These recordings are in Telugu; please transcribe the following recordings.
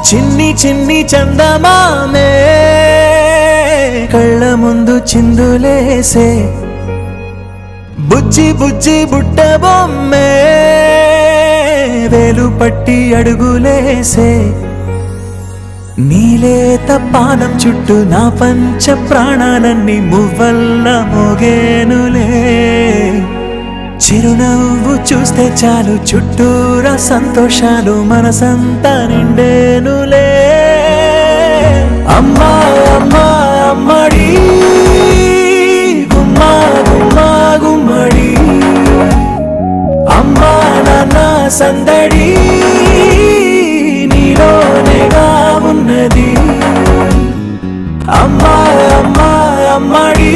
చిన్ని చిన్ని చందమామే కళ్ళ ముందు చిందులేసే బుజ్జి బుజ్జి బుట్ట బొమ్మే వేలు పట్టి అడుగులేసే నీలేత పానం చుట్టూ నా పంచ ప్రాణాలన్నీ మువ్వల్ల మోగేనులే చిరునవ్వు చూస్తే చాలు చుట్టూరా సంతోషాలు మనసంతా నిండేనులే అమ్మా అమ్మా అమ్మడి గుమ్మా గుమ్మా గుమ్మడి అమ్మా నాన్న సందడి నీలోనేగా ఉన్నది అమ్మా అమ్మా అమ్మడి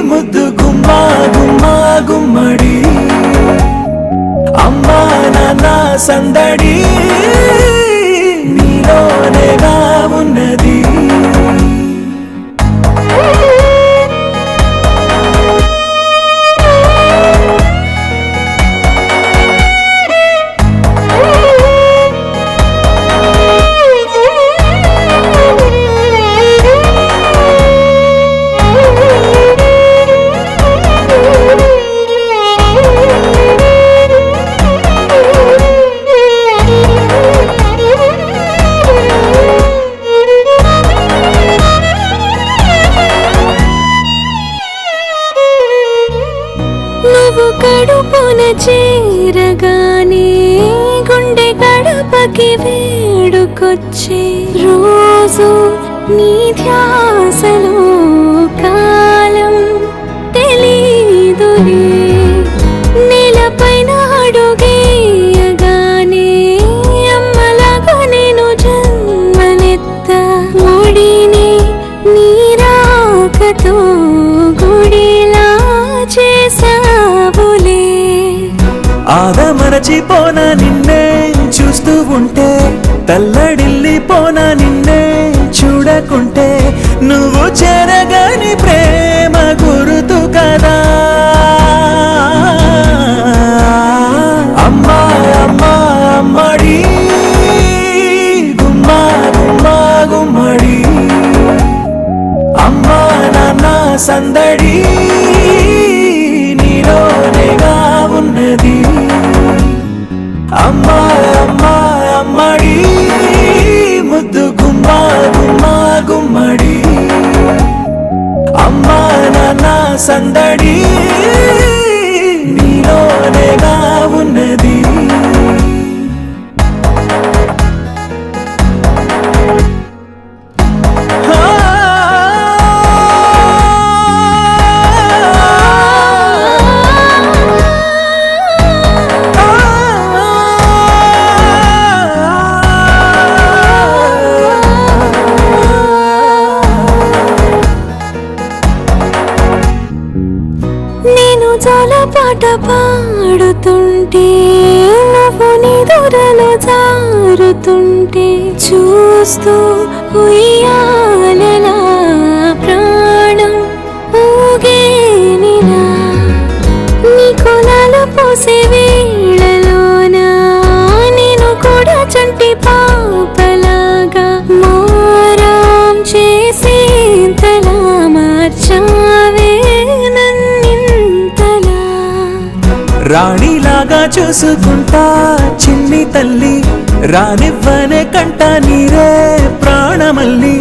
ముద్దు గుమ్మా గుమ్మా గుమ్మడి అమ్మా నాన్న సందడి నీలోనేగా ఉన్నది కడుపున చేరగానే గుండె గడపకి వేడుకొచ్చే రోజు నీ ధ్యాసలో కాలం తెలీదులే నేలపైన అడుగేయగానే అమ్మలాగా నేను జన్మనెత్త ముడిని నీ రాకతో గుడిలా చేసావులే ఆదమరచిపోనా నిన్నే చూస్తూ ఉంటే తల్లడిల్లిపోనా నిన్నే చూడకుంటే నువ్వు చెరగని ప్రేమ గురుతు కదా అమ్మా అమ్మా అమ్మడి గుమ్మా గుమ్మా గుమ్మడి అమ్మా నాన్న సందడి నీలోనేగా ఉన్నది అమ్మా అమ్మా అమ్మడి ముద్దు గుమ్మా గుమ్మా గుమ్మడి అమ్మా నాన్న సందడి నీలోనేగా ఉన్నది నేను చాలా పాట పాడుతుంటే నువ్వు నిదురలో జారుతుంటే చూస్తూ ఉయ్యాలలా ప్రాణం ఊగేనిలా నీ కొలాలు పోసే వేళలోన నేను కూడా చంటి పాపలాగా మారాం చేసేంతలా మార్చావే రాణిలాగా చూసుకుంటా చిన్ని తల్లి రానివ్వనే కంట నీరే ప్రాణమల్లి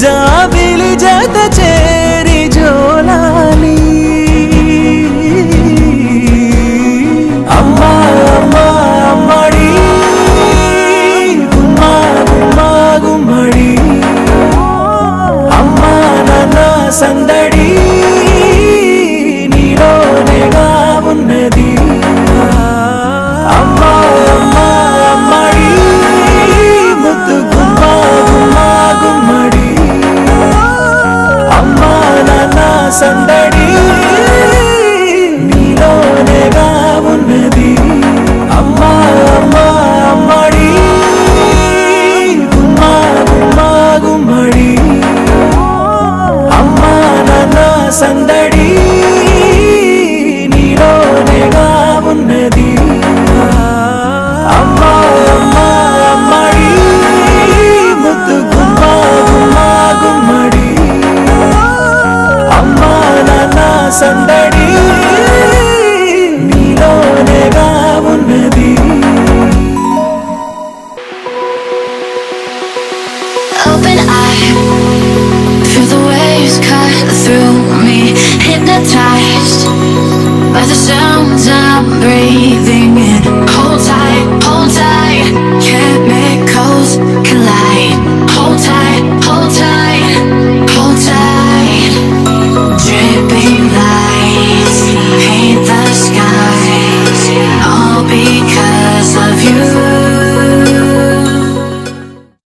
జాబిలి జత చేరి జోలాలి